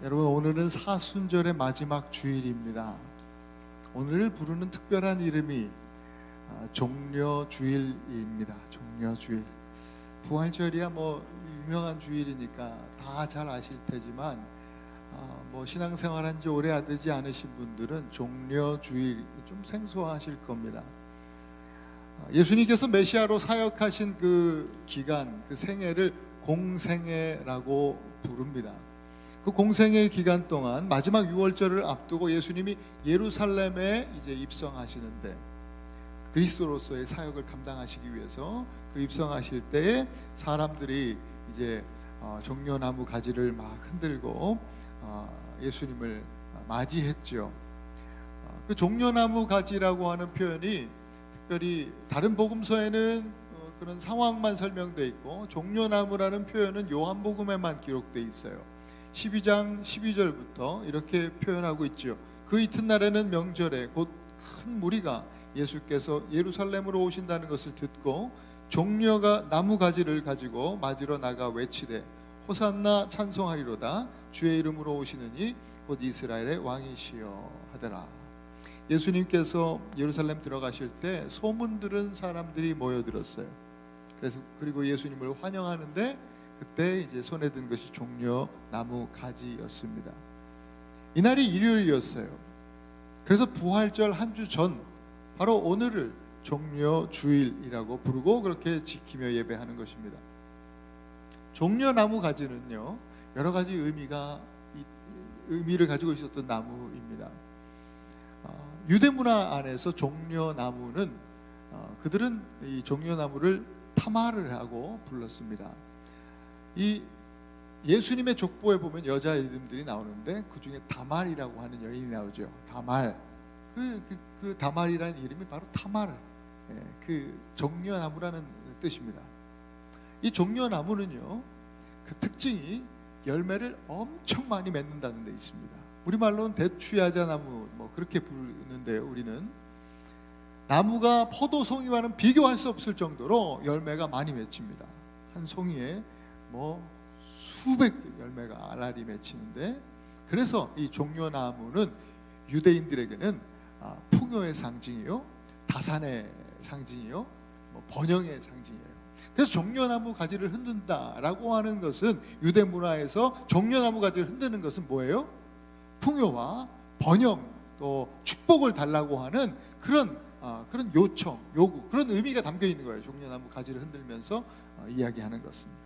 여러분, 오늘은 사순절의 마지막 주일입니다. 오늘을 부르는 특별한 이름이 종려주일입니다. 종려주일. 부활절이야 유명한 주일이니까 다 잘 아실 테지만 신앙생활한 지 오래 되지 않으신 분들은 종려주일 좀 생소하실 겁니다. 예수님께서 메시아로 사역하신 그 기간, 그 생애를 공생애라고 부릅니다. 그 공생애 기간 동안 마지막 유월절을 앞두고 예수님이 예루살렘에 이제 입성하시는데, 그리스도로서의 사역을 감당하시기 위해서 그 입성하실 때에 사람들이 이제 종려나무 가지를 막 흔들고 예수님을 맞이했죠. 그 종려나무 가지라고 하는 표현이 특별히 다른 복음서에는 그런 상황만 설명되어 있고, 종려나무라는 표현은 요한복음에만 기록되어 있어요. 12장 12절부터 이렇게 표현하고 있죠. 그 이튿날에는 명절에 곧 큰 무리가 예수께서 예루살렘으로 오신다는 것을 듣고 종려가 나무 가지를 가지고 맞으러 나가 외치되 호산나 찬송하리로다, 주의 이름으로 오시느니 곧 이스라엘의 왕이시여 하더라. 예수님께서 예루살렘 들어가실 때 소문 들은 사람들이 모여들었어요. 그리고 예수님을 환영하는데 그때 이제 손에 든 것이 종려 나무 가지였습니다. 이날이 일요일이었어요. 그래서 부활절 한 주 전, 바로 오늘을 종려 주일이라고 부르고 그렇게 지키며 예배하는 것입니다. 종려 나무 가지는요, 여러 가지 의미를 가지고 있었던 나무입니다. 유대 문화 안에서 종려 나무는 그들은 이 종려 나무를 타마르라고 불렀습니다. 이 예수님의 족보에 보면 여자 이름들이 나오는데 그 중에 다말이라고 하는 여인이 나오죠. 다말. 그 다말이라는 이름이 바로 타마르, 그 종려나무라는 뜻입니다. 이 종려나무는요, 그 특징이 열매를 엄청 많이 맺는다는 데 있습니다. 우리말로는 대추야자나무 그렇게 부르는데요, 우리는 나무가 포도송이와는 비교할 수 없을 정도로 열매가 많이 맺힙니다. 한 송이에 수백 개 열매가 알알이 맺히는데, 그래서 이 종려나무는 유대인들에게는 풍요의 상징이요, 다산의 상징이요, 번영의 상징이에요. 그래서 종려나무 가지를 흔든다라고 하는 것은, 유대 문화에서 종려나무 가지를 흔드는 것은 뭐예요? 풍요와 번영, 또 축복을 달라고 하는 그런 요청, 요구, 그런 의미가 담겨 있는 거예요. 종려나무 가지를 흔들면서 이야기하는 것은.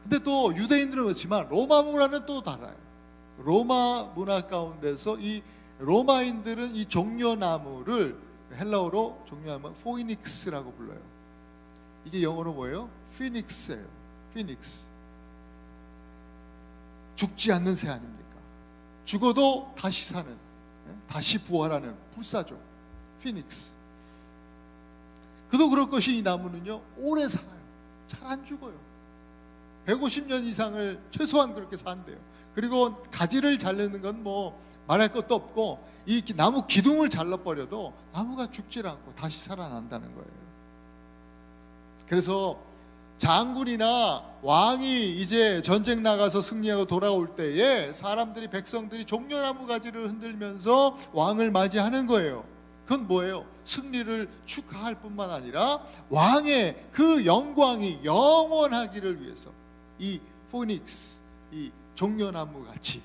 근데 또 유대인들은 그렇지만 로마 문화는 또 달라요. 로마 문화 가운데서 이 로마인들은 이 종려나무를 헬라어로 종려나무 포이닉스라고 불러요. 이게 영어로 뭐예요? 피닉스예요. 피닉스. 죽지 않는 새 아닙니까? 죽어도 다시 사는, 다시 부활하는 불사조, 피닉스. 그도 그럴 것이 이 나무는요, 오래 살아요. 잘 안 죽어요. 150년 이상을 최소한 그렇게 산대요. 그리고 가지를 자르는 건 말할 것도 없고, 이 나무 기둥을 잘라버려도 나무가 죽질 않고 다시 살아난다는 거예요. 그래서 장군이나 왕이 이제 전쟁 나가서 승리하고 돌아올 때에 사람들이, 백성들이 종려나무 가지를 흔들면서 왕을 맞이하는 거예요. 그건 뭐예요? 승리를 축하할 뿐만 아니라 왕의 그 영광이 영원하기를 위해서 이 포닉스, 이 종려나무 같이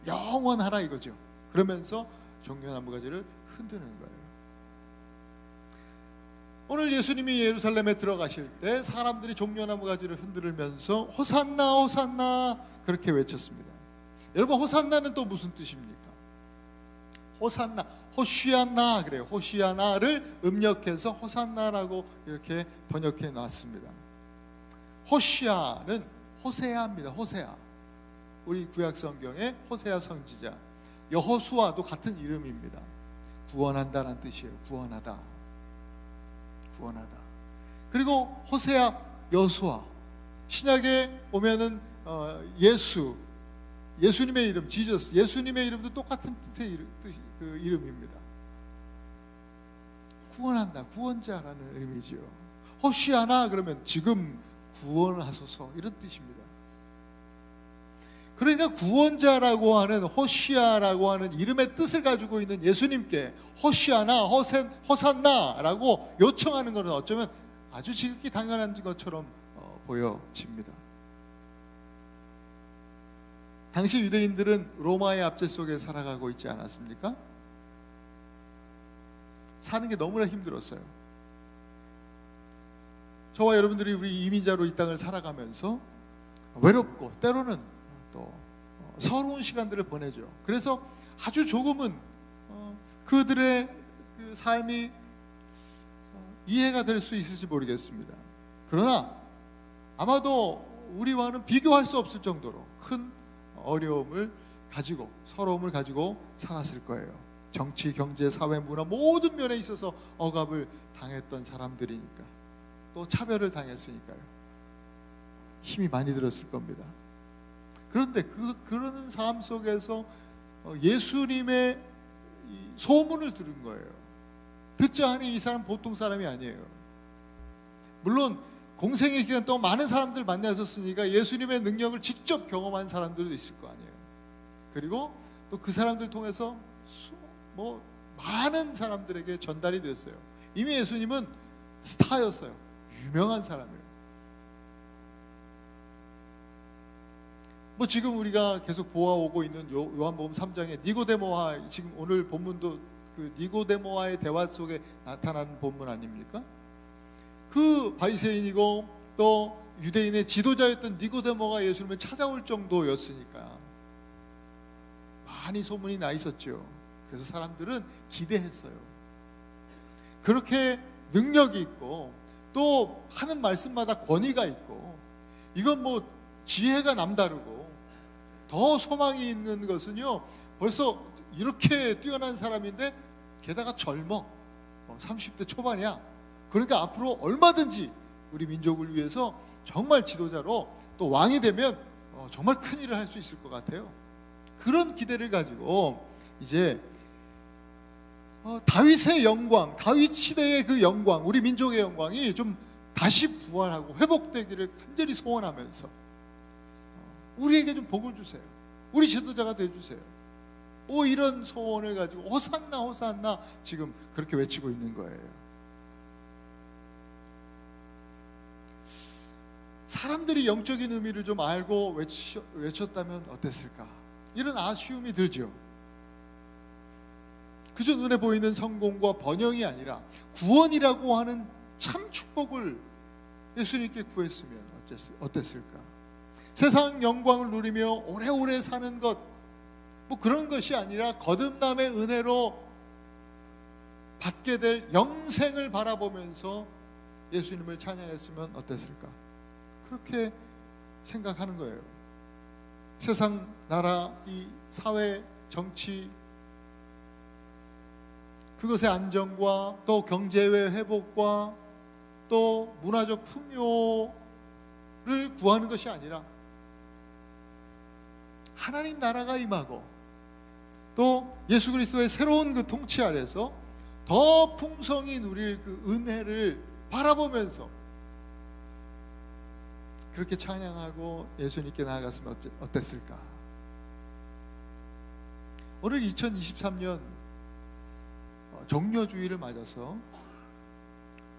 영원하라 이거죠. 그러면서 종려나무 가지를 흔드는 거예요. 오늘 예수님이 예루살렘에 들어가실 때 사람들이 종려나무 가지를 흔들면서 호산나 호산나 그렇게 외쳤습니다. 여러분, 호산나는 또 무슨 뜻입니까? 호산나, 호시아나 그래요. 호시아나를 음력해서 호산나라고 이렇게 번역해 놨습니다. 호시아는 호세아입니다. 호세아. 우리 구약 성경의 호세아 선지자, 여호수아도 같은 이름입니다. 구원한다는 뜻이에요. 구원하다, 구원하다. 그리고 호세아, 여호수아. 신약에 보면은 예수님의 이름, 지저스, 예수님의 이름도 똑같은 뜻의 이름입니다. 구원한다, 구원자라는 의미죠. 호시아나 그러면 지금 구원하소서, 이런 뜻입니다. 그러니까 구원자라고 하는 호시아라고 하는 이름의 뜻을 가지고 있는 예수님께 호시아나 호산나라고 요청하는 것은 어쩌면 아주 지극히 당연한 것처럼 보여집니다. 당시 유대인들은 로마의 압제 속에 살아가고 있지 않았습니까? 사는 게 너무나 힘들었어요. 저와 여러분들이 우리 이민자로 이 땅을 살아가면서 외롭고 때로는 또 서러운 시간들을 보내죠. 그래서 아주 조금은 그들의 그 삶이 이해가 될 수 있을지 모르겠습니다. 그러나 아마도 우리와는 비교할 수 없을 정도로 큰 어려움을 가지고 서러움을 가지고 살았을 거예요. 정치, 경제, 사회, 문화 모든 면에 있어서 억압을 당했던 사람들이니까, 또 차별을 당했으니까요. 힘이 많이 들었을 겁니다. 그런데 그러는 삶 속에서 예수님의 소문을 들은 거예요. 듣자 하니 이 사람 보통 사람이 아니에요. 물론 공생의 기간 동안 많은 사람들 만나셨으니까 예수님의 능력을 직접 경험한 사람들도 있을 거 아니에요. 그리고 또 그 사람들 통해서 많은 사람들에게 전달이 됐어요. 이미 예수님은 스타였어요. 유명한 사람이에요. 지금 우리가 계속 보아오고 있는 요한복음 3장의 니고데모와, 지금 오늘 본문도 그 니고데모와의 대화 속에 나타나는 본문 아닙니까? 그 바리새인이고 또 유대인의 지도자였던 니고데모가 예수님을 찾아올 정도였으니까 많이 소문이 나 있었죠. 그래서 사람들은 기대했어요. 그렇게 능력이 있고 또 하는 말씀마다 권위가 있고, 이건 지혜가 남다르고 더 소망이 있는 것은요, 벌써 이렇게 뛰어난 사람인데 게다가 젊어, 30대 초반이야. 그러니까 앞으로 얼마든지 우리 민족을 위해서 정말 지도자로 또 왕이 되면 정말 큰 일을 할 수 있을 것 같아요. 그런 기대를 가지고 이제 다윗의 영광, 다윗 시대의 그 영광, 우리 민족의 영광이 좀 다시 부활하고 회복되기를 간절히 소원하면서 우리에게 좀 복을 주세요. 우리 지도자가 되어주세요. 이런 소원을 가지고 호산나 호산나 지금 그렇게 외치고 있는 거예요. 사람들이 영적인 의미를 좀 알고 외쳤다면 어땠을까? 이런 아쉬움이 들죠. 그저 눈에 보이는 성공과 번영이 아니라 구원이라고 하는 참 축복을 예수님께 구했으면 어땠을까? 세상 영광을 누리며 오래오래 사는 것, 그런 것이 아니라 거듭남의 은혜로 받게 될 영생을 바라보면서 예수님을 찬양했으면 어땠을까? 그렇게 생각하는 거예요. 세상, 나라, 이 사회, 정치, 그것의 안정과 또 경제의 회복과 또 문화적 풍요를 구하는 것이 아니라 하나님 나라가 임하고 또 예수 그리스도의 새로운 그 통치 아래서 더 풍성히 누릴 그 은혜를 바라보면서 그렇게 찬양하고 예수님께 나아갔으면 어땠을까? 오늘 2023년 정료주의를 맞아서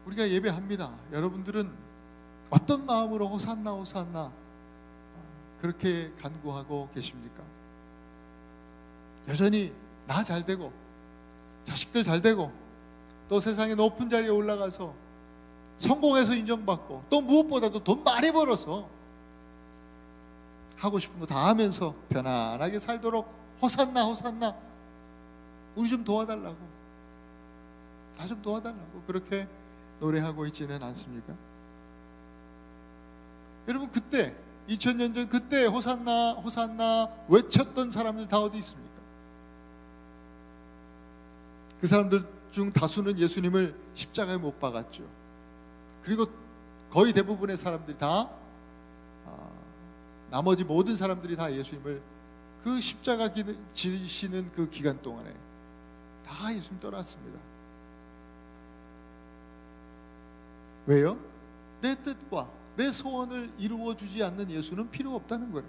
우리가 예배합니다. 여러분들은 어떤 마음으로 호산나 호산나 그렇게 간구하고 계십니까? 여전히 나 잘 되고 자식들 잘 되고 또 세상의 높은 자리에 올라가서 성공해서 인정받고 또 무엇보다도 돈 많이 벌어서 하고 싶은 거 다 하면서 편안하게 살도록 호산나 호산나 우리 좀 도와달라고, 나 좀 도와달라고 그렇게 노래하고 있지는 않습니까? 여러분, 그때 2000년 전 그때 호산나 호산나 외쳤던 사람들 다 어디 있습니까? 그 사람들 중 다수는 예수님을 십자가에 못 박았죠. 그리고 거의 대부분의 사람들이 다 나머지 모든 사람들이 다 예수님을 그 십자가 지시는 그 기간 동안에 다 예수님 떠났습니다. 왜요? 내 뜻과 내 소원을 이루어주지 않는 예수는 필요 없다는 거예요.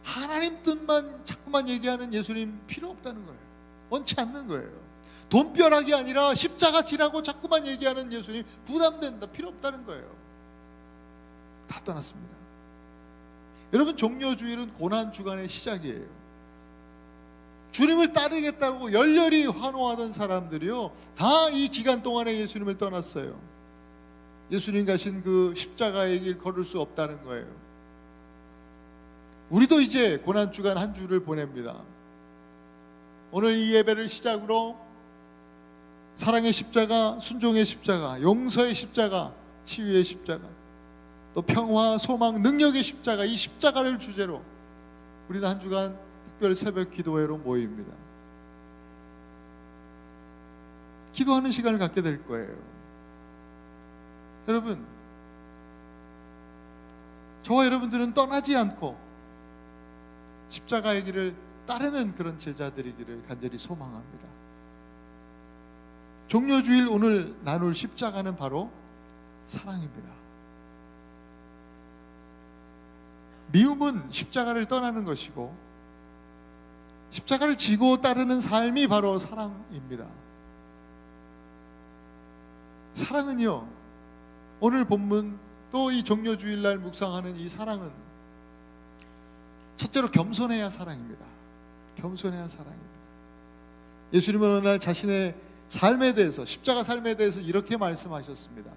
하나님 뜻만 자꾸만 얘기하는 예수님 필요 없다는 거예요. 원치 않는 거예요. 돈벼락이 아니라 십자가 지라고 자꾸만 얘기하는 예수님 부담된다, 필요 없다는 거예요. 다 떠났습니다. 여러분, 종려주일은 고난주간의 시작이에요. 주님을 따르겠다고 열렬히 환호하던 사람들이요, 다 이 기간 동안에 예수님을 떠났어요. 예수님 가신 그 십자가의 길 걸을 수 없다는 거예요. 우리도 이제 고난주간 한 주를 보냅니다. 오늘 이 예배를 시작으로 사랑의 십자가, 순종의 십자가, 용서의 십자가, 치유의 십자가, 또 평화, 소망, 능력의 십자가, 이 십자가를 주제로 우리는 한 주간 특별 새벽 기도회로 모입니다. 기도하는 시간을 갖게 될 거예요. 여러분, 저와 여러분들은 떠나지 않고 십자가의 길을 따르는 그런 제자들이기를 간절히 소망합니다. 종려주일 오늘 나눌 십자가는 바로 사랑입니다. 미움은 십자가를 떠나는 것이고, 십자가를 지고 따르는 삶이 바로 사랑입니다. 사랑은요, 오늘 본문 또 이 종려주일날 묵상하는 이 사랑은 첫째로 겸손해야 사랑입니다. 겸손해야 사랑입니다. 예수님은 어느 날 자신의 삶에 대해서, 십자가 삶에 대해서 이렇게 말씀하셨습니다.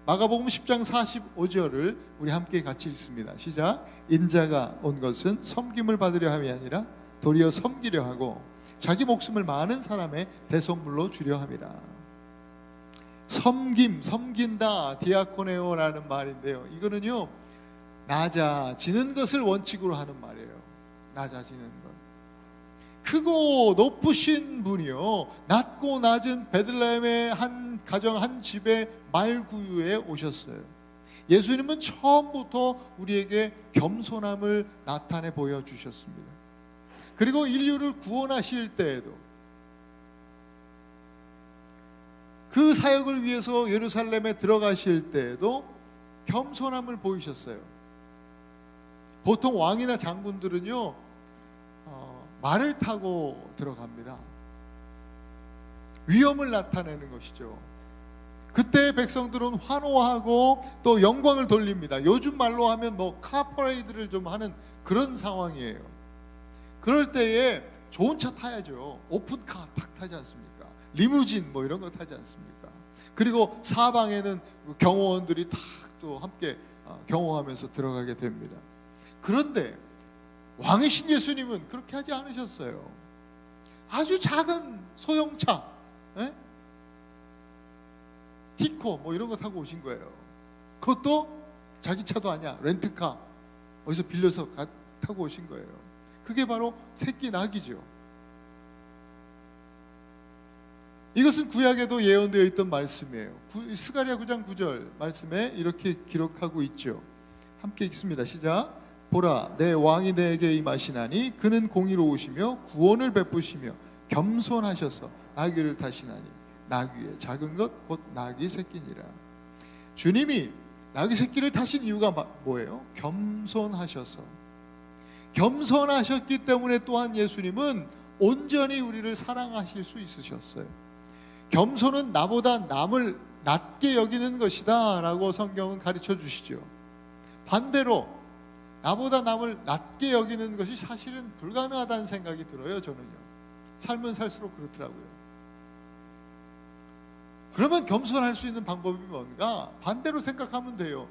마가복음 10장 45절을 우리 함께 같이 읽습니다. 시작. 인자가 온 것은 섬김을 받으려 함이 아니라 도리어 섬기려 하고 자기 목숨을 많은 사람의 대속물로 주려 함이라. 섬김, 섬긴다, 디아코네오라는 말인데요, 이거는요 낮아지는 것을 원칙으로 하는 말이에요. 낮아지는 것. 크고 높으신 분이요, 낮고 낮은 베들레헴의 한 가정, 한 집의 말구유에 오셨어요. 예수님은 처음부터 우리에게 겸손함을 나타내 보여주셨습니다. 그리고 인류를 구원하실 때에도 그 사역을 위해서 예루살렘에 들어가실 때에도 겸손함을 보이셨어요. 보통 왕이나 장군들은요 말을 타고 들어갑니다. 위엄을 나타내는 것이죠. 그때 백성들은 환호하고 또 영광을 돌립니다. 요즘 말로 하면 뭐 카퍼레이드를 좀 하는 그런 상황이에요. 그럴 때에 좋은 차 타야죠. 오픈카 탁 타지 않습니까? 리무진 뭐 이런 거 타지 않습니까? 그리고 사방에는 경호원들이 탁 또 함께 경호하면서 들어가게 됩니다. 그런데 왕이신 예수님은 그렇게 하지 않으셨어요. 아주 작은 소형차, 티코 뭐 이런 거 타고 오신 거예요. 그것도 자기 차도 아니야, 렌트카 어디서 빌려서 타고 오신 거예요. 그게 바로 새끼 낙이죠. 이것은 구약에도 예언되어 있던 말씀이에요. 스가랴 9장 9절 말씀에 이렇게 기록하고 있죠. 함께 읽습니다. 시작. 보라, 내 왕이 내게 임하시나니 그는 공의로우시며 구원을 베푸시며 겸손하셔서 나귀를 타시나니 나귀의 작은 것 곧 나귀 새끼니라. 주님이 나귀 새끼를 타신 이유가 뭐예요? 겸손하셔서. 겸손하셨기 때문에 또한 예수님은 온전히 우리를 사랑하실 수 있으셨어요. 겸손은 나보다 남을 낮게 여기는 것이다 라고 성경은 가르쳐 주시죠. 반대로 나보다 남을 낮게 여기는 것이 사실은 불가능하다는 생각이 들어요. 저는요, 살면 살수록 그렇더라고요. 그러면 겸손할 수 있는 방법이 뭔가? 반대로 생각하면 돼요.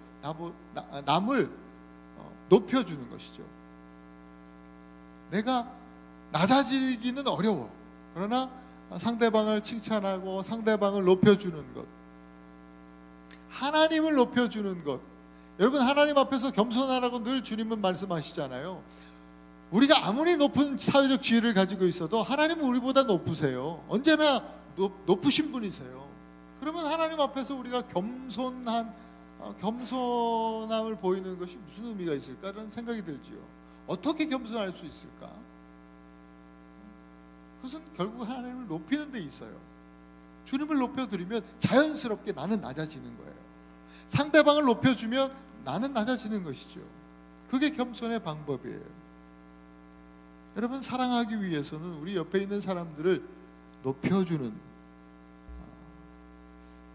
남을 높여주는 것이죠. 내가 낮아지기는 어려워. 그러나 상대방을 칭찬하고 상대방을 높여주는 것, 하나님을 높여주는 것. 여러분, 하나님 앞에서 겸손하라고 늘 주님은 말씀하시잖아요. 우리가 아무리 높은 사회적 지위를 가지고 있어도 하나님은 우리보다 높으세요. 언제나 높으신 분이세요. 그러면 하나님 앞에서 우리가 겸손함을 보이는 것이 무슨 의미가 있을까라는 생각이 들지요. 어떻게 겸손할 수 있을까? 그것은 결국 하나님을 높이는 데 있어요. 주님을 높여드리면 자연스럽게 나는 낮아지는 거예요. 상대방을 높여주면 나는 낮아지는 것이죠. 그게 겸손의 방법이에요. 여러분, 사랑하기 위해서는 우리 옆에 있는 사람들을 높여주는,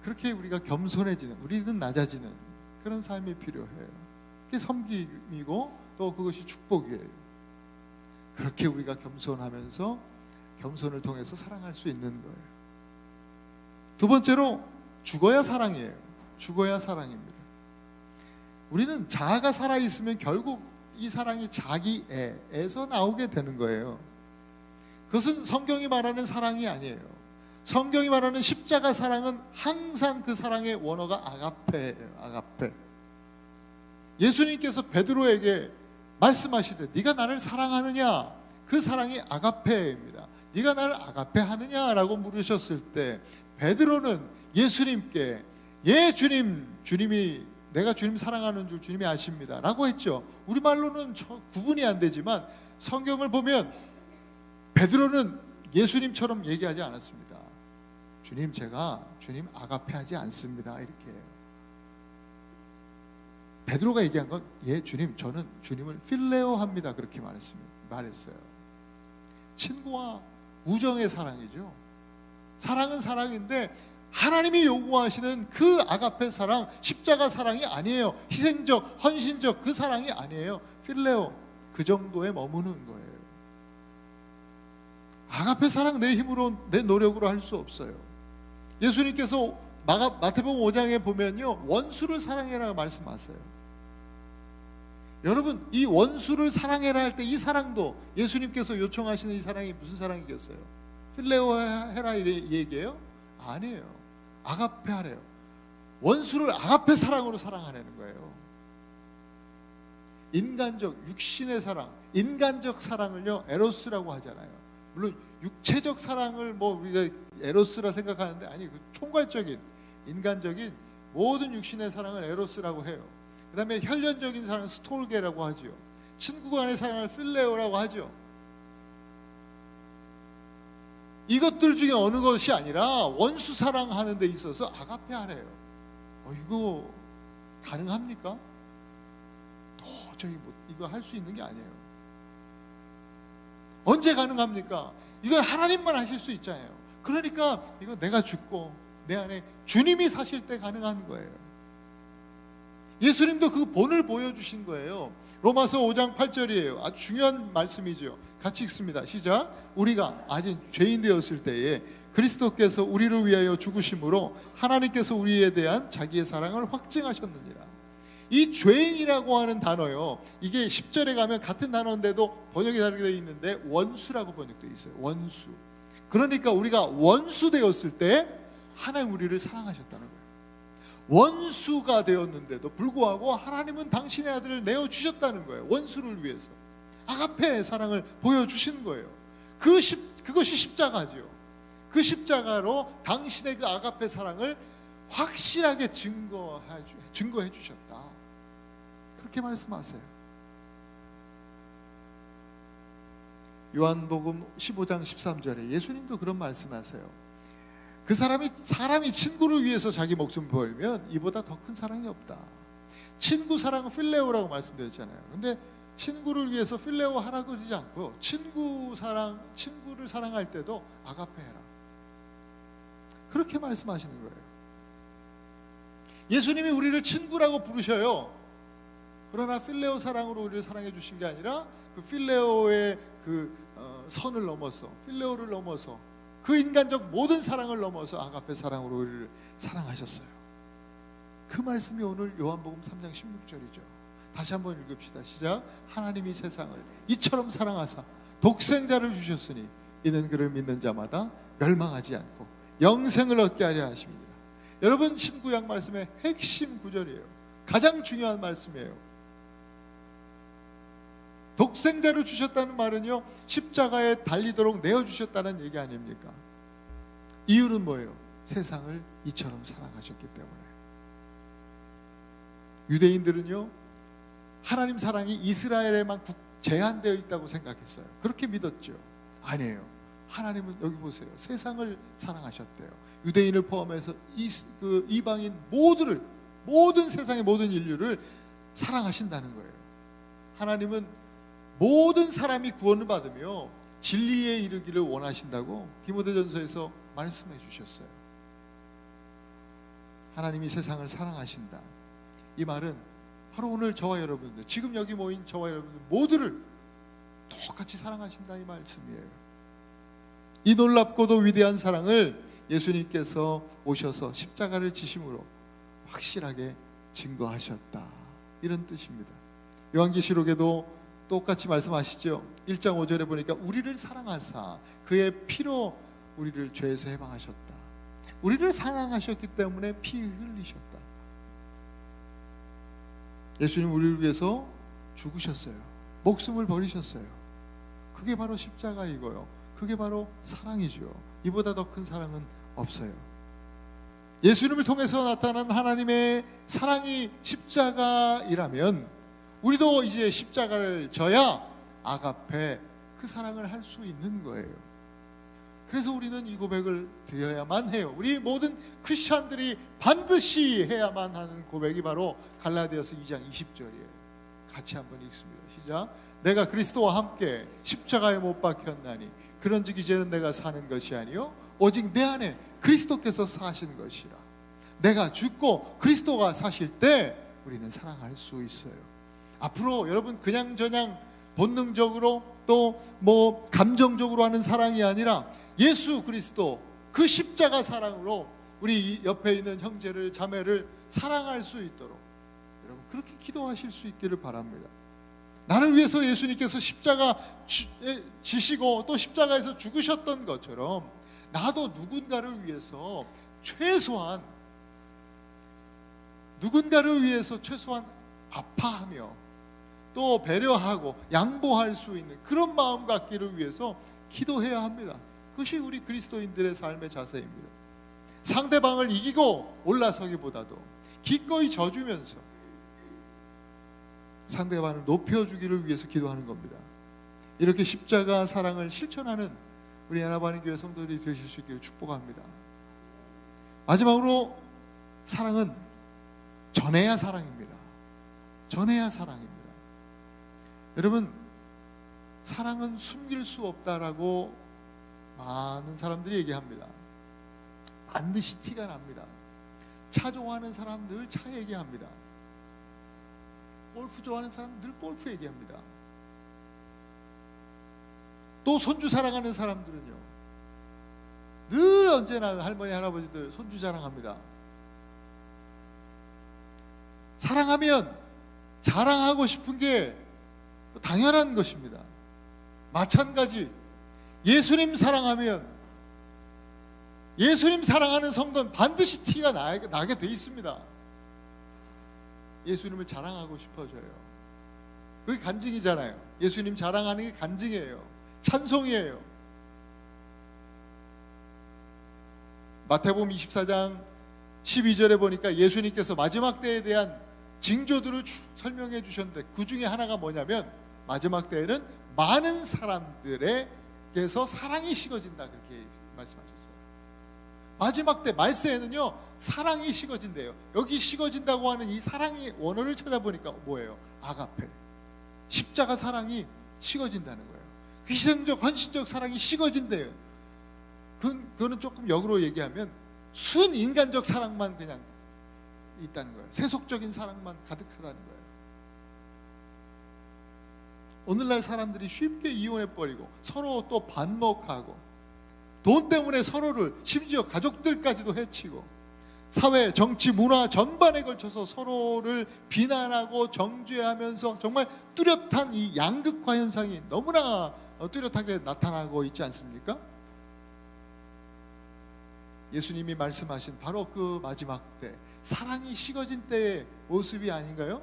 그렇게 우리가 겸손해지는, 우리는 낮아지는 그런 삶이 필요해요. 그게 섬김이고 또 그것이 축복이에요. 그렇게 우리가 겸손하면서 겸손을 통해서 사랑할 수 있는 거예요. 두 번째로 죽어야 사랑이에요. 죽어야 사랑입니다. 우리는 자아가 살아있으면 결국 이 사랑이 자기애에서 나오게 되는 거예요. 그것은 성경이 말하는 사랑이 아니에요. 성경이 말하는 십자가 사랑은 항상 그 사랑의 원어가 아가페예요. 아가페. 예수님께서 베드로에게 말씀하시되 네가 나를 사랑하느냐? 그 사랑이 아가페입니다. 네가 나를 아가페하느냐라고 물으셨을 때 베드로는 예수님께 예 주님, 주님이 내가 주님 사랑하는 줄 주님이 아십니다 라고 했죠. 우리말로는 구분이 안 되지만 성경을 보면 베드로는 예수님처럼 얘기하지 않았습니다. 주님, 제가 주님 아가페하지 않습니다 이렇게 해요. 베드로가 얘기한 건 예 주님, 저는 주님을 필레오합니다 그렇게 말했어요. 친구와 우정의 사랑이죠. 사랑은 사랑인데 하나님이 요구하시는 그 아가페 사랑, 십자가 사랑이 아니에요. 희생적, 헌신적 그 사랑이 아니에요. 필레오, 그 정도에 머무는 거예요. 아가페 사랑 내 힘으로, 내 노력으로 할 수 없어요. 예수님께서 마태복음 5장에 보면요, 원수를 사랑해라 말씀하세요. 여러분, 이 원수를 사랑해라 할 때 이 사랑도 예수님께서 요청하시는 이 사랑이 무슨 사랑이겠어요? 필레오 해라 이 얘기예요? 아니에요. 아가페 하래요. 원수를 아가페 사랑으로 사랑하라는 거예요. 인간적, 육신의 사랑, 인간적 사랑을요 에로스라고 하잖아요. 물론 육체적 사랑을 뭐 우리가 에로스라 생각하는데 아니, 그 총괄적인 인간적인 모든 육신의 사랑을 에로스라고 해요. 그 다음에 혈연적인 사랑은 스톨게라고 하죠. 친구 간의 사랑을 필레오라고 하죠. 이것들 중에 어느 것이 아니라 원수 사랑하는 데 있어서 아가페 하래요. 이거 가능합니까? 도저히 이거 할 수 있는 게 아니에요. 언제 가능합니까? 이건 하나님만 하실 수 있잖아요. 그러니까 이거 내가 죽고 내 안에 주님이 사실 때 가능한 거예요. 예수님도 그 본을 보여주신 거예요. 로마서 5장 8절이에요. 아주 중요한 말씀이죠. 같이 읽습니다. 시작. 우리가 아직 죄인 되었을 때에 그리스도께서 우리를 위하여 죽으심으로 하나님께서 우리에 대한 자기의 사랑을 확증하셨느니라. 이 죄인이라고 하는 단어요, 이게 10절에 가면 같은 단어인데도 번역이 다르게 되어 있는데 원수라고 번역되어 있어요. 원수. 그러니까 우리가 원수 되었을 때 하나님 우리를 사랑하셨다는 거예요. 원수가 되었는데도 불구하고 하나님은 당신의 아들을 내어주셨다는 거예요. 원수를 위해서 아가페의 사랑을 보여주신 거예요. 그것이 십자가죠. 그 십자가로 당신의 그 아가페 사랑을 확실하게 증거해 주셨다, 그렇게 말씀하세요. 요한복음 15장 13절에 예수님도 그런 말씀하세요. 그 사람이 친구를 위해서 자기 목숨을 버리면 이보다 더 큰 사랑이 없다. 친구 사랑은 필레오라고 말씀드렸잖아요. 근데 친구를 위해서 필레오 하라고 하지 않고 친구를 사랑할 때도 아가페 해라, 그렇게 말씀하시는 거예요. 예수님이 우리를 친구라고 부르셔요. 그러나 필레오 사랑으로 우리를 사랑해 주신 게 아니라 그 필레오의 그 선을 넘어서, 필레오를 넘어서, 그 인간적 모든 사랑을 넘어서 아가페 사랑으로 우리를 사랑하셨어요. 그 말씀이 오늘 요한복음 3장 16절이죠. 다시 한번 읽읍시다. 시작. 하나님이 세상을 이처럼 사랑하사 독생자를 주셨으니 이는 그를 믿는 자마다 멸망하지 않고 영생을 얻게 하려 하심이니라. 여러분, 신구약 말씀의 핵심 구절이에요. 가장 중요한 말씀이에요. 독생자를 주셨다는 말은요, 십자가에 달리도록 내어주셨다는 얘기 아닙니까? 이유는 뭐예요? 세상을 이처럼 사랑하셨기 때문에. 유대인들은요, 하나님 사랑이 이스라엘에만 제한되어 있다고 생각했어요. 그렇게 믿었죠. 아니에요. 하나님은 여기 보세요. 세상을 사랑하셨대요. 유대인을 포함해서 이방인 모든 세상의 모든 인류를 사랑하신다는 거예요. 하나님은 모든 사람이 구원을 받으며 진리에 이르기를 원하신다고 디모데전서에서 말씀해 주셨어요. 하나님이 세상을 사랑하신다. 이 말은 바로 오늘 저와 여러분들, 지금 여기 모인 저와 여러분들 모두를 똑같이 사랑하신다 이 말씀이에요. 이 놀랍고도 위대한 사랑을 예수님께서 오셔서 십자가를 지심으로 확실하게 증거하셨다, 이런 뜻입니다. 요한계시록에도 똑같이 말씀하시죠. 1장 5절에 보니까 우리를 사랑하사 그의 피로 우리를 죄에서 해방하셨다. 우리를 사랑하셨기 때문에 피 흘리셨다. 예수님 우리를 위해서 죽으셨어요. 목숨을 버리셨어요. 그게 바로 십자가이고요, 그게 바로 사랑이죠. 이보다 더 큰 사랑은 없어요. 예수님을 통해서 나타난 하나님의 사랑이 십자가이라면 우리도 이제 십자가를 져야 아가페, 그 사랑을 할 수 있는 거예요. 그래서 우리는 이 고백을 드려야만 해요. 우리 모든 크리스찬들이 반드시 해야만 하는 고백이 바로 갈라디아서 2장 20절이에요. 같이 한번 읽습니다. 시작. 내가 그리스도와 함께 십자가에 못 박혔나니 그런즉 이제는 내가 사는 것이 아니요 오직 내 안에 그리스도께서 사시는 것이라. 내가 죽고 그리스도가 사실 때 우리는 사랑할 수 있어요. 앞으로 여러분 그냥저냥 본능적으로 또 뭐 감정적으로 하는 사랑이 아니라 예수 그리스도 그 십자가 사랑으로 우리 옆에 있는 형제를 자매를 사랑할 수 있도록 여러분 그렇게 기도하실 수 있기를 바랍니다. 나를 위해서 예수님께서 십자가 지시고 또 십자가에서 죽으셨던 것처럼 나도 누군가를 위해서 최소한 아파하며 또 배려하고 양보할 수 있는 그런 마음 갖기를 위해서 기도해야 합니다. 그것이 우리 그리스도인들의 삶의 자세입니다. 상대방을 이기고 올라서기보다도 기꺼이 져주면서 상대방을 높여주기를 위해서 기도하는 겁니다. 이렇게 십자가 사랑을 실천하는 우리 하나바는 교회 성도들이 되실 수 있기를 축복합니다. 마지막으로 사랑은 전해야 사랑입니다. 전해야 사랑입니다. 여러분, 사랑은 숨길 수 없다라고 많은 사람들이 얘기합니다. 반드시 티가 납니다. 차 좋아하는 사람들 차 얘기합니다. 골프 좋아하는 사람들 골프 얘기합니다. 또 손주 사랑하는 사람들은요, 늘 언제나 할머니 할아버지들 손주 자랑합니다. 사랑하면 자랑하고 싶은 게 당연한 것입니다. 마찬가지 예수님 사랑하면 예수님 사랑하는 성도는 반드시 티가 나게 돼 있습니다. 예수님을 자랑하고 싶어져요. 그게 간증이잖아요. 예수님 자랑하는 게 간증이에요. 찬송이에요. 마태복음 24장 12절에 보니까 예수님께서 마지막 때에 대한 징조들을 설명해 주셨는데 그 중에 하나가 뭐냐면 마지막 때에는 많은 사람들에게서 사랑이 식어진다, 그렇게 말씀하셨어요. 마지막 때 말세에는요 사랑이 식어진대요. 여기 식어진다고 하는 이 사랑의 원어를 찾아보니까 뭐예요? 아가페, 십자가 사랑이 식어진다는 거예요. 희생적 헌신적 사랑이 식어진대요. 그거는 조금 역으로 얘기하면 순인간적 사랑만 그냥 있다는 거예요. 세속적인 사랑만 가득하다는 거예요. 오늘날 사람들이 쉽게 이혼해버리고 서로 또 반목하고 돈 때문에 서로를, 심지어 가족들까지도 해치고 사회, 정치, 문화 전반에 걸쳐서 서로를 비난하고 정죄하면서 정말 뚜렷한 이 양극화 현상이 너무나 뚜렷하게 나타나고 있지 않습니까? 예수님이 말씀하신 바로 그 마지막 때, 사랑이 식어진 때의 모습이 아닌가요?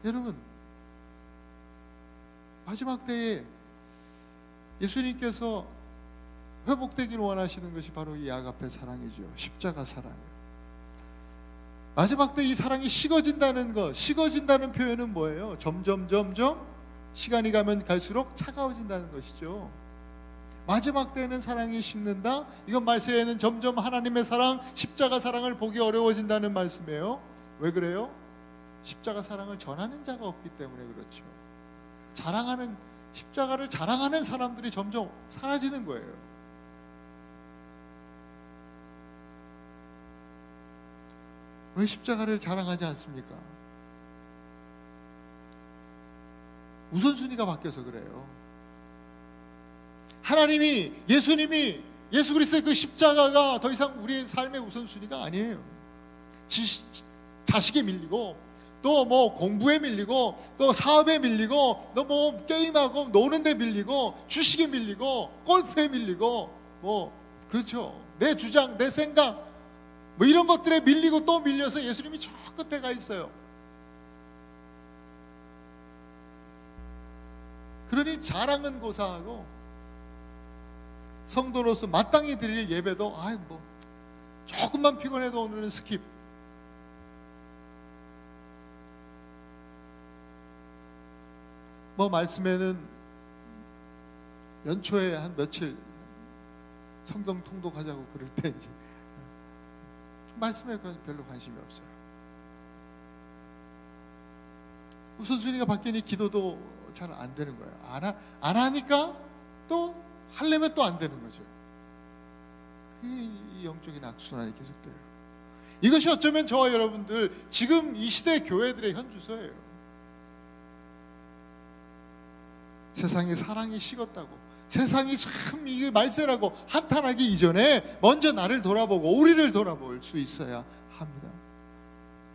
여러분, 마지막 때에 예수님께서 회복되기를 원하시는 것이 바로 이 아가페 사랑이죠. 십자가 사랑이에요. 마지막 때 이 사랑이 식어진다는 것, 식어진다는 표현은 뭐예요? 점점 시간이 가면 갈수록 차가워진다는 것이죠. 마지막 때는 사랑이 식는다. 이건 말세에는 점점 하나님의 사랑, 십자가 사랑을 보기 어려워진다는 말씀이에요. 왜 그래요? 십자가 사랑을 전하는 자가 없기 때문에 그렇죠. 십자가를 자랑하는 사람들이 점점 사라지는 거예요. 왜 십자가를 자랑하지 않습니까? 우선순위가 바뀌어서 그래요. 하나님이, 예수님이, 예수 그리스도의 그 십자가가 더 이상 우리의 삶의 우선순위가 아니에요. 자식에 밀리고, 또 뭐 공부에 밀리고, 또 사업에 밀리고, 또 뭐 게임하고 노는데 밀리고, 주식에 밀리고, 골프에 밀리고, 뭐 그렇죠. 내 주장, 내 생각, 뭐 이런 것들에 밀리고 또 밀려서 예수님이 저 끝에 가 있어요. 그러니 자랑은 고사하고 성도로서 마땅히 드릴 예배도 뭐 조금만 피곤해도 오늘은 스킵. 뭐 말씀에는 연초에 한 며칠 성경 통독하자고 그럴 때 이제 말씀에 별로 관심이 없어요. 우선순위가 바뀌니 기도도 잘 안 되는 거예요. 안 하니까 또 하려면 또 안 되는 거죠. 이 영적인 악순환이 계속돼요. 이것이 어쩌면 저와 여러분들 지금 이 시대 교회들의 현주소예요. 세상에 사랑이 식었다고, 세상이 참 이게 말세라고 한탄하기 이전에 먼저 나를 돌아보고 우리를 돌아볼 수 있어야 합니다.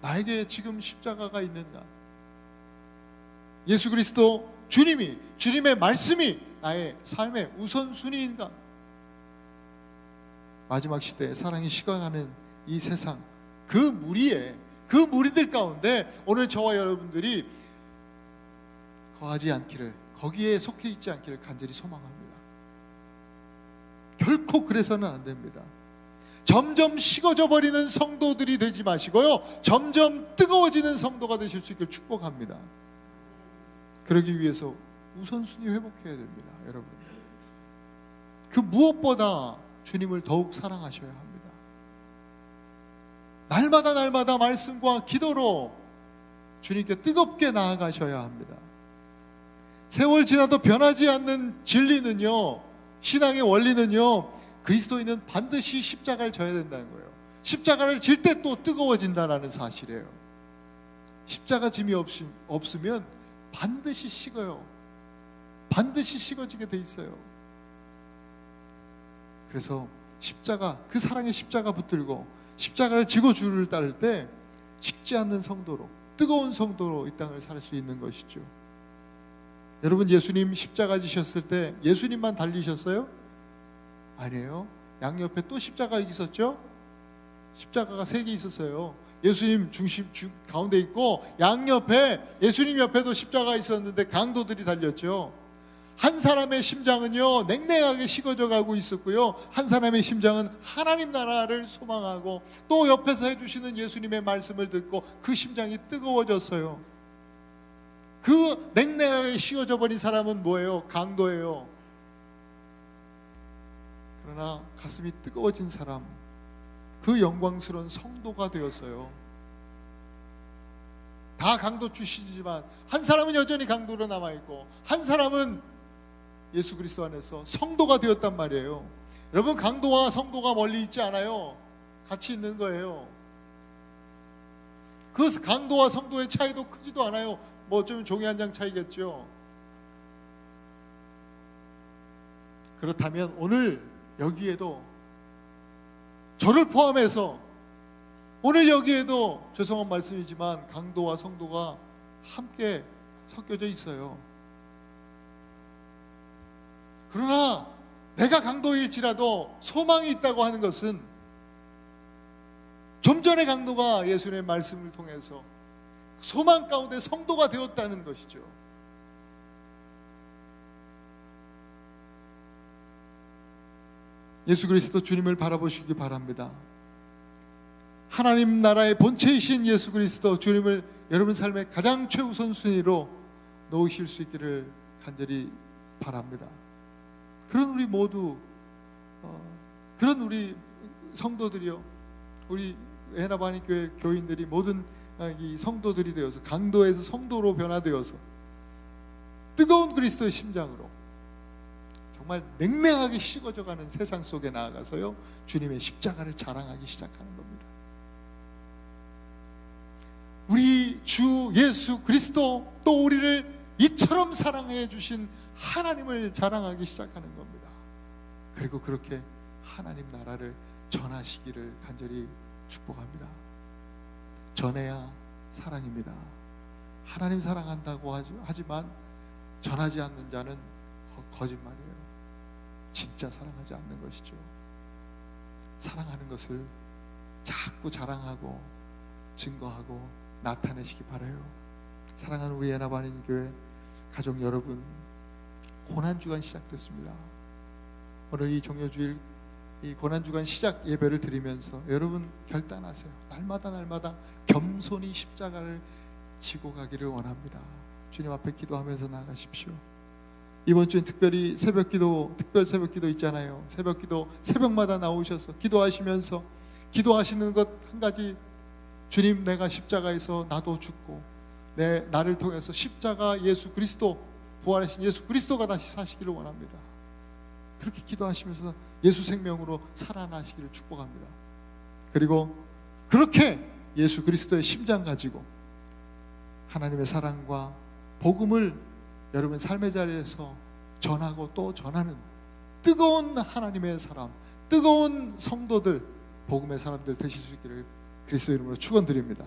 나에게 지금 십자가가 있는가? 예수 그리스도 주님의 말씀이 나의 삶의 우선순위인가? 마지막 시대에 사랑이 식어가는 이 세상, 그 무리들 가운데 오늘 저와 여러분들이 거하지 않기를, 거기에 속해 있지 않기를 간절히 소망합니다. 결코 그래서는 안 됩니다. 점점 식어져 버리는 성도들이 되지 마시고요, 점점 뜨거워지는 성도가 되실 수 있기를 축복합니다. 그러기 위해서 우선순위 회복해야 됩니다. 여러분, 그 무엇보다 주님을 더욱 사랑하셔야 합니다. 날마다 말씀과 기도로 주님께 뜨겁게 나아가셔야 합니다. 세월 지나도 변하지 않는 진리는요, 신앙의 원리는요, 그리스도인은 반드시 십자가를 져야 된다는 거예요. 십자가를 질 때 또 뜨거워진다는 사실이에요. 십자가 짐이 없으면 반드시 식어요. 반드시 식어지게 돼 있어요. 그래서 십자가, 그 사랑의 십자가 붙들고 십자가를 지고 주를 따를 때 식지 않는 성도로, 뜨거운 성도로 이 땅을 살 수 있는 것이죠. 여러분, 예수님 십자가 지셨을 때 예수님만 달리셨어요? 아니에요. 양옆에 또 십자가 있었죠? 십자가가 3개 있었어요. 예수님 가운데 있고 양옆에 예수님 옆에도 십자가 있었는데 강도들이 달렸죠. 한 사람의 심장은요 냉랭하게 식어져 가고 있었고요, 한 사람의 심장은 하나님 나라를 소망하고 또 옆에서 해주시는 예수님의 말씀을 듣고 그 심장이 뜨거워졌어요. 그 냉랭하게 식어져 버린 사람은 뭐예요? 강도예요. 그러나 가슴이 뜨거워진 사람, 그 영광스러운 성도가 되었어요. 다 강도 출신이지만 한 사람은 여전히 강도로 남아있고 한 사람은 예수 그리스도 안에서 성도가 되었단 말이에요. 여러분, 강도와 성도가 멀리 있지 않아요. 같이 있는 거예요. 그 강도와 성도의 차이도 크지도 않아요. 뭐 좀 종이 한 장 차이겠죠. 그렇다면 오늘 여기에도 저를 포함해서 오늘 여기에도 죄송한 말씀이지만 강도와 성도가 함께 섞여져 있어요. 그러나 내가 강도일지라도 소망이 있다고 하는 것은 좀 전에 강도가 예수님의 말씀을 통해서 소망 가운데 성도가 되었다는 것이죠. 예수 그리스도 주님을 바라보시기 바랍니다. 하나님 나라의 본체이신 예수 그리스도 주님을 여러분 삶의 가장 최우선순위로 놓으실 수 있기를 간절히 바랍니다. 그런 우리 모두, 그런 우리 성도들이요, 우리 에나바니 교회 교인들이 모든 이 성도들이 되어서 강도에서 성도로 변화되어서 뜨거운 그리스도의 심장으로 정말 냉랭하게 식어져가는 세상 속에 나아가서요 주님의 십자가를 자랑하기 시작하는 겁니다. 우리 주 예수 그리스도 또 우리를 이처럼 사랑해 주신 하나님을 자랑하기 시작하는 겁니다. 그리고 그렇게 하나님 나라를 전하시기를 간절히 축복합니다. 전해야 사랑입니다. 하나님 사랑한다고 하지만 전하지 않는 자는 거짓말이에요. 진짜 사랑하지 않는 것이죠. 사랑하는 것을 자꾸 자랑하고 증거하고 나타내시기 바라요. 사랑하는 우리 예나바님 교회 가족 여러분, 고난주간 시작됐습니다. 오늘 이 종료주일 이 고난주간 시작 예배를 드리면서 여러분 결단하세요. 날마다 겸손히 십자가를 지고 가기를 원합니다. 주님 앞에 기도하면서 나가십시오. 이번 주엔 특별히 새벽기도, 특별 새벽기도 있잖아요. 새벽기도 새벽마다 나오셔서 기도하시면서 기도하시는 것 한 가지, 주님 내가 십자가에서 나도 죽고 나를 통해서 십자가 예수 그리스도, 부활하신 예수 그리스도가 다시 사시기를 원합니다. 그렇게 기도하시면서 예수 생명으로 살아나시기를 축복합니다. 그리고 그렇게 예수 그리스도의 심장 가지고 하나님의 사랑과 복음을 여러분 삶의 자리에서 전하고 또 전하는 뜨거운 하나님의 사람, 뜨거운 성도들, 복음의 사람들 되실 수 있기를 그리스도 이름으로 축원드립니다.